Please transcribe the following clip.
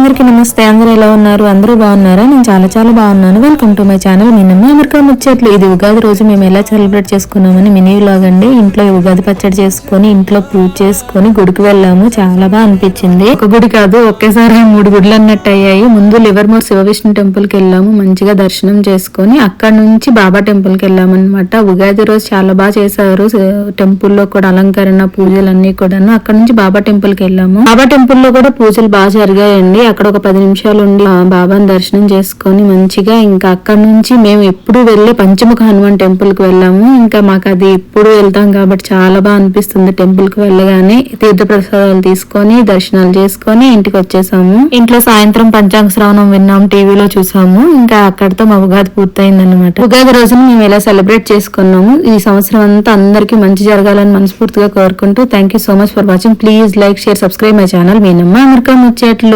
అందరికీ నమస్తే. అందరూ ఎలా ఉన్నారు? అందరూ బాగున్నారా? నేను చాలా చాలా బాగున్నాను. Welcome to my channel. మీ నమ్మి అమెరికా ముచ్చట్లు. ఇది ఉగాది రోజు మేము ఎలా సెలబ్రేట్ చేసుకున్నామని మినీ వ్లాగ్ అండి. ఇంట్లో ఉగాది పచ్చడి చేసుకొని ఇంట్లో పూజ చేసుకొని గుడికి వెళ్ళాము. చాలా బాగా అనిపించింది. ఒక గుడి కాదు, ఒకేసారి 3 గుడులు అన్నట్టు అయ్యాయి. ముందు లివర్మోర్ శివ విష్ణు టెంపుల్ కి వెళ్ళాము. మంచిగా దర్శనం చేసుకొని అక్కడ నుంచి బాబా టెంపుల్ కి వెళ్ళాము అనమాట. ఉగాది రోజు చాలా బాగా చేశారు. టెంపుల్ లో కూడా అలంకరణ పూజలు అన్ని కూడాను. అక్కడ నుంచి బాబా టెంపుల్ కి వెళ్ళాము. బాబా టెంపుల్ లో కూడా పూజలు బాగా జరిగాయండి. అక్కడ ఒక 10 నిమిషాలు ఉండి బాబాని దర్శనం చేసుకొని మంచిగా ఇంకా అక్కడ నుంచి మేము ఎప్పుడు వెళ్ళే పంచముఖ హనుమాన్ టెంపుల్ కి వెళ్ళాము. ఇంకా మాకు అది ఎప్పుడు వెళ్తాం కాబట్టి చాలా బాగా అనిపిస్తుంది. టెంపుల్ కి వెళ్ళగానే తీర్థ ప్రసాదాలు తీసుకొని దర్శనాలు చేసుకొని ఇంటికి వచ్చేసాము. ఇంట్లో సాయంత్రం పంచాంగ శ్రవణం విన్నాం, టీవీలో చూసాము. ఇంకా అక్కడితో మా ఉగాది పూర్తయింది అనమాట. ఉగాది రోజున మేము ఎలా సెలబ్రేట్ చేసుకున్నాము. ఈ సంవత్సరం అంతా అందరికీ మంచి జరగాలని మనస్ఫూర్తిగా కోరుకుంటూ thank you so much for watching. Please like, share, subscribe my channel. మీ నమ్మ అమెరికా ముచ్చట్లు.